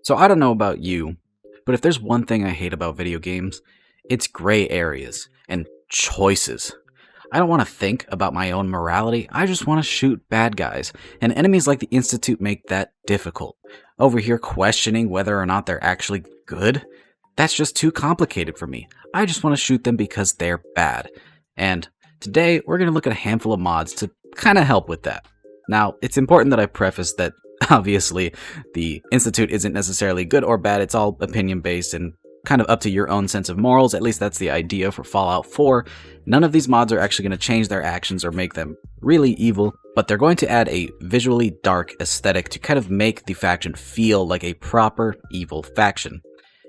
So I don't know about you, but if there's one thing I hate about video games, it's gray areas and choices. I don't want to think about my own morality, I just want to shoot bad guys, and enemies like the Institute make that difficult. Over here questioning whether or not they're actually good? That's just too complicated for me. I just want to shoot them because they're bad. And today, we're going to look at a handful of mods to kind of help with that. Now, it's important that I preface that obviously the Institute isn't necessarily good or bad, it's all opinion based and kind of up to your own sense of morals. At least that's the idea for Fallout 4. None of these mods are actually going to change their actions or make them really evil, but they're going to add a visually dark aesthetic to kind of make the faction feel like a proper evil faction.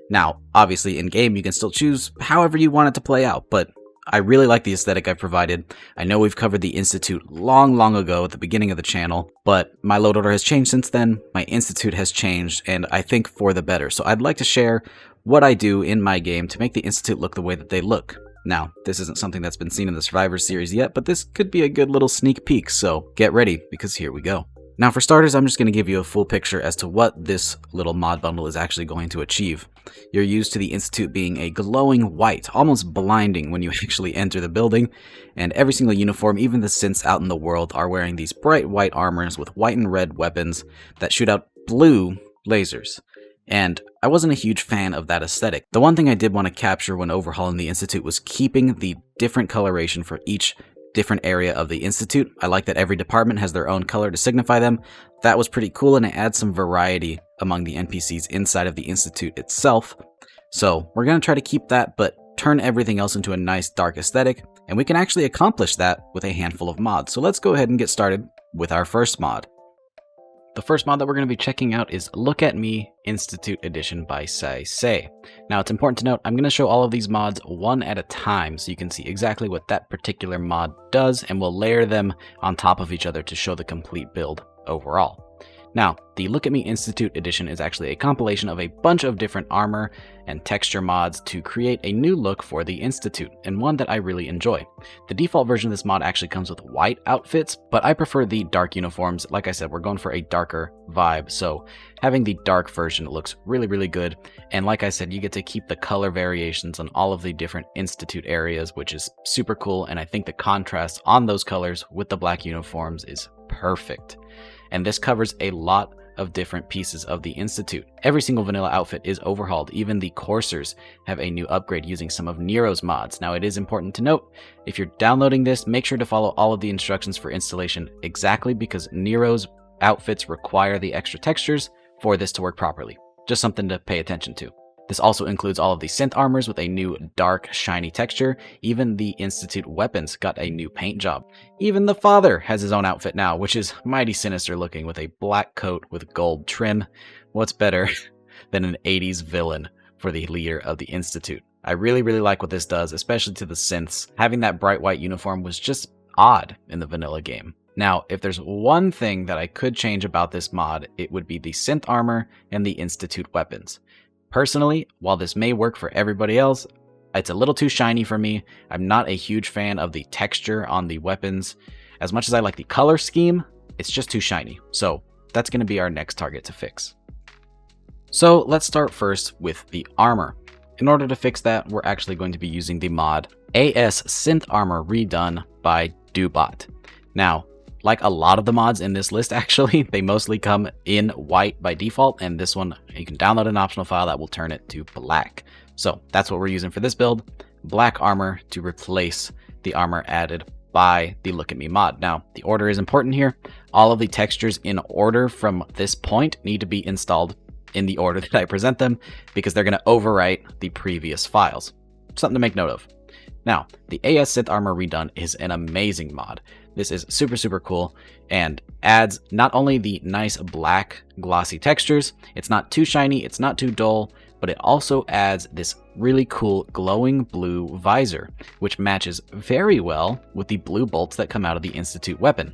Now, obviously in game you can still choose however you want it to play out, but I really like the aesthetic I've provided. I know we've covered the Institute long ago at the beginning of the channel, but my load order has changed since then, my Institute has changed, and I think for the better. So I'd like to share what I do in my game to make the Institute look the way that they look. Now, this isn't something that's been seen in the Survivor series yet, but this could be a good little sneak peek, so get ready, because here we go. Now for starters, I'm just going to give you a full picture as to what this little mod bundle is actually going to achieve. You're used to the Institute being a glowing white, almost blinding when you actually enter the building, and every single uniform, even the synths out in the world, are wearing these bright white armors with white and red weapons that shoot out blue lasers. And I wasn't a huge fan of that aesthetic. The one thing I did want to capture when overhauling the Institute was keeping the different coloration for each different area of the Institute. I like that every department has their own color to signify them. That was pretty cool, and it adds some variety among the NPCs inside of the Institute itself. So we're going to try to keep that, but turn everything else into a nice dark aesthetic, and we can actually accomplish that with a handful of mods. So let's go ahead and get started with our first mod. The first mod that we're going to be checking out is Look at Me Institute Edition by SaiSei. Now it's important to note, I'm going to show all of these mods one at a time so you can see exactly what that particular mod does, and we'll layer them on top of each other to show the complete build overall. Now, the Look at Me Institute Edition is actually a compilation of a bunch of different armor and texture mods to create a new look for the Institute, and one that I really enjoy. The default version of this mod actually comes with white outfits, but I prefer the dark uniforms. Like I said, we're going for a darker vibe, so having the dark version looks really good. And like I said, you get to keep the color variations on all of the different Institute areas, which is super cool, and I think the contrast on those colors with the black uniforms is perfect. And this covers a lot of different pieces of the Institute. Every single vanilla outfit is overhauled. Even the coursers have a new upgrade using some of Nero's mods. Now it is important to note, if you're downloading this, make sure to follow all of the instructions for installation exactly, because Nero's outfits require the extra textures for this to work properly. Just something to pay attention to. This also includes all of the synth armors with a new dark, shiny texture. Even the Institute weapons got a new paint job. Even the father has his own outfit now, which is mighty sinister looking with a black coat with gold trim. What's better than an 80s villain for the leader of the Institute? I really like what this does, especially to the synths. Having that bright white uniform was just odd in the vanilla game. Now, if there's one thing that I could change about this mod, it would be the synth armor and the Institute weapons. Personally, while this may work for everybody else, it's a little too shiny for me. I'm not a huge fan of the texture on the weapons. As much as I like the color scheme, it's just too shiny. So that's going to be our next target to fix. So let's start first with the armor. In order to fix that, we're actually going to be using the mod AS Synth Armor Redone by Doobot. Now, like a lot of the mods in this list, actually, they mostly come in white by default, and this one, you can download an optional file that will turn it to black. So that's what we're using for this build, black armor to replace the armor added by the Look at Me mod. Now, the order is important here. All of the textures in order from this point need to be installed in the order that I present them, because they're going to overwrite the previous files. Something to make note of. Now, the AS Synth Armor Redone is an amazing mod. This is super cool and adds not only the nice black glossy textures, it's not too shiny, it's not too dull, but it also adds this really cool glowing blue visor, which matches very well with the blue bolts that come out of the Institute weapon.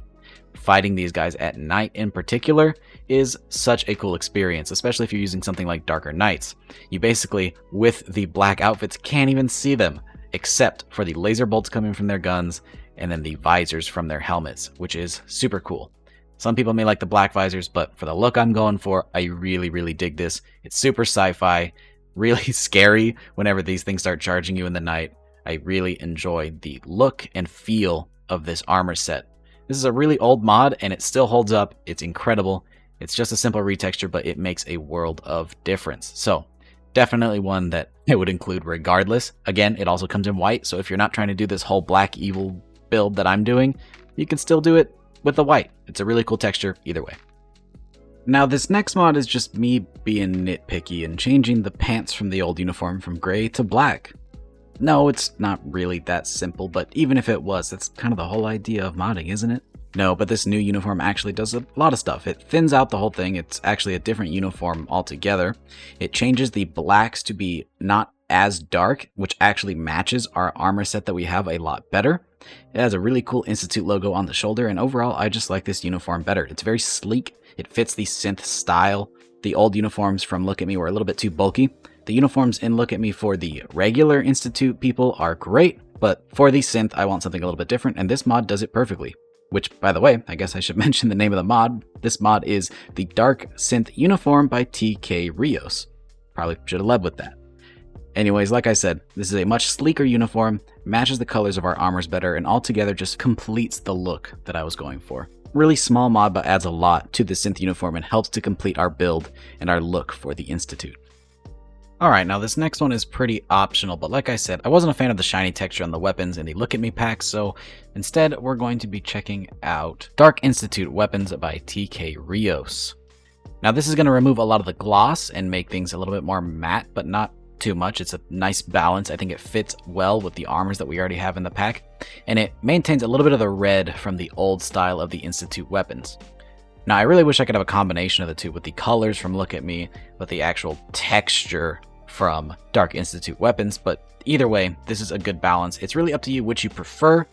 Fighting these guys at night in particular is such a cool experience, especially if you're using something like Darker Nights. You basically, with the black outfits, can't even see them, except for the laser bolts coming from their guns and then the visors from their helmets, which is super cool. Some people may like the black visors, but for the look I'm going for, I really dig this. It's super sci-fi, really scary whenever these things start charging you in the night. I really enjoy the look and feel of this armor set. This is a really old mod, and it still holds up. It's incredible. It's just a simple retexture, but it makes a world of difference. So, definitely one that I would include regardless. Again, it also comes in white, so if you're not trying to do this whole black evil build that I'm doing, you can still do it with the white. It's a really cool texture either way. Now, this next mod is just me being nitpicky and changing the pants from the old uniform from gray to black. No, it's not really that simple, but even if it was, that's kind of the whole idea of modding, isn't it? No, but this new uniform actually does a lot of stuff. It thins out the whole thing. It's actually a different uniform altogether. It changes the blacks to be not as dark, which actually matches our armor set that we have a lot better. It has a really cool Institute logo on the shoulder, and overall, I just like this uniform better. It's very sleek. It fits the synth style. The old uniforms from Look at Me were a little bit too bulky. The uniforms in Look at Me for the regular Institute people are great, but for the synth, I want something a little bit different, and this mod does it perfectly. Which, by the way, I guess I should mention the name of the mod. This mod is the Dark Synth Uniform by TKrios. Probably should have led with that. Anyways, like I said, this is a much sleeker uniform, matches the colors of our armors better, and altogether just completes the look that I was going for. Really small mod, but adds a lot to the synth uniform and helps to complete our build and our look for the Institute. Alright, now this next one is pretty optional, but like I said, I wasn't a fan of the shiny texture on the weapons in the Look at Me pack, so instead we're going to be checking out Dark Institute Weapons by TKrios. Now this is going to remove a lot of the gloss and make things a little bit more matte, but not too much. It's a nice balance. I think it fits well with the armors that we already have in the pack, and it maintains a little bit of the red from the old style of the Institute weapons. Now I really wish I could have a combination of the two with the colors from Look at Me, with the actual texture from Dark Institute weapons, but either way, this is a good balance. It's really up to you which you prefer,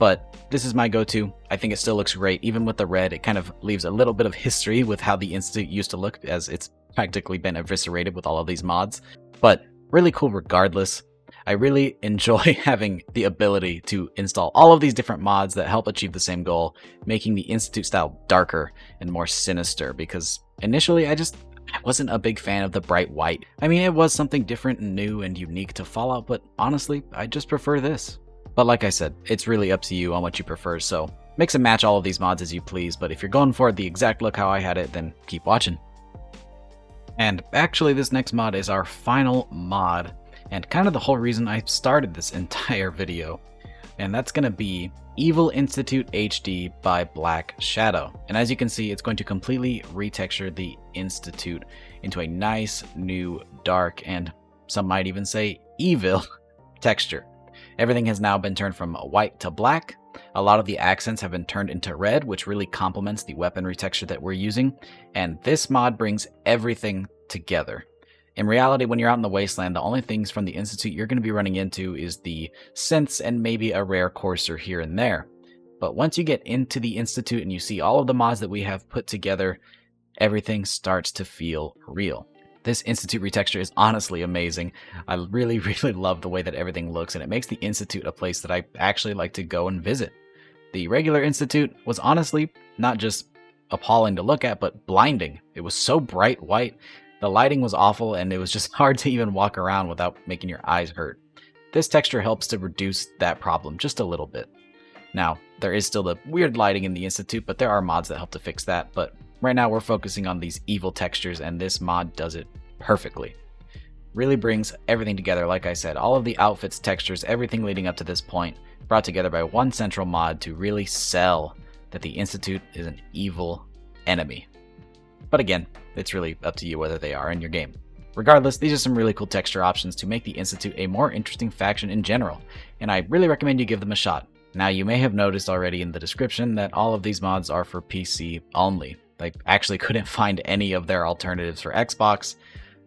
but this is my go-to. I think it still looks great. Even with the red, it kind of leaves a little bit of history with how the Institute used to look, as it's practically been eviscerated with all of these mods, but really cool regardless. I really enjoy having the ability to install all of these different mods that help achieve the same goal, making the Institute style darker and more sinister, because initially I wasn't a big fan of the bright white. I mean, it was something different and new and unique to Fallout, but honestly, I just prefer this. But like I said, it's really up to you on what you prefer, so mix and match all of these mods as you please, but if you're going for the exact look how I had it, then keep watching. And actually, this next mod is our final mod, and kind of the whole reason I started this entire video, and that's going to be Evil Institute HD by Black Shadow. And as you can see, it's going to completely retexture the Institute into a nice, new, dark, and some might even say evil texture. Everything has now been turned from white to black. A lot of the accents have been turned into red, which really complements the weaponry texture that we're using, and this mod brings everything together. In reality, when you're out in the wasteland, the only things from the Institute you're going to be running into is the synths and maybe a rare courser here and there. But once you get into the Institute and you see all of the mods that we have put together, everything starts to feel real. This Institute retexture is honestly amazing. I really love the way that everything looks, and it makes the Institute a place that I actually like to go and visit. The regular Institute was honestly not just appalling to look at, but blinding. It was so bright white. The lighting was awful, and it was just hard to even walk around without making your eyes hurt. This texture helps to reduce that problem just a little bit. Now, there is still the weird lighting in the Institute, but there are mods that help to fix that, but right now we're focusing on these evil textures, and this mod does it perfectly. Really brings everything together, like I said, all of the outfits, textures, everything leading up to this point, brought together by one central mod to really sell that the Institute is an evil enemy. But again, it's really up to you whether they are in your game. Regardless, these are some really cool texture options to make the Institute a more interesting faction in general, and I really recommend you give them a shot. Now, you may have noticed already in the description that all of these mods are for PC only. I actually couldn't find any of their alternatives for Xbox,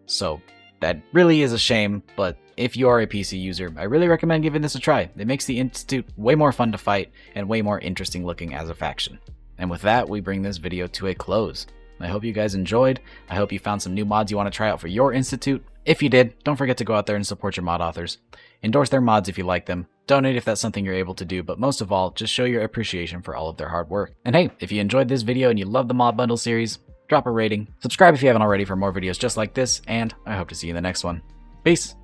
so that really is a shame, but if you are a PC user, I really recommend giving this a try. It makes the Institute way more fun to fight and way more interesting looking as a faction. And with that, we bring this video to a close. I hope you guys enjoyed. I hope you found some new mods you want to try out for your institute. If you did, don't forget to go out there and support your mod authors. Endorse their mods if you like them. Donate if that's something you're able to do, but most of all, just show your appreciation for all of their hard work. And hey, if you enjoyed this video and you love the mod bundle series, drop a rating, subscribe if you haven't already for more videos just like this, and I hope to see you in the next one. Peace!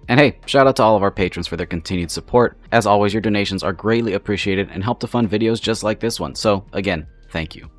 And hey, shout out to all of our patrons for their continued support. As always, your donations are greatly appreciated and help to fund videos just like this one, so again, thank you.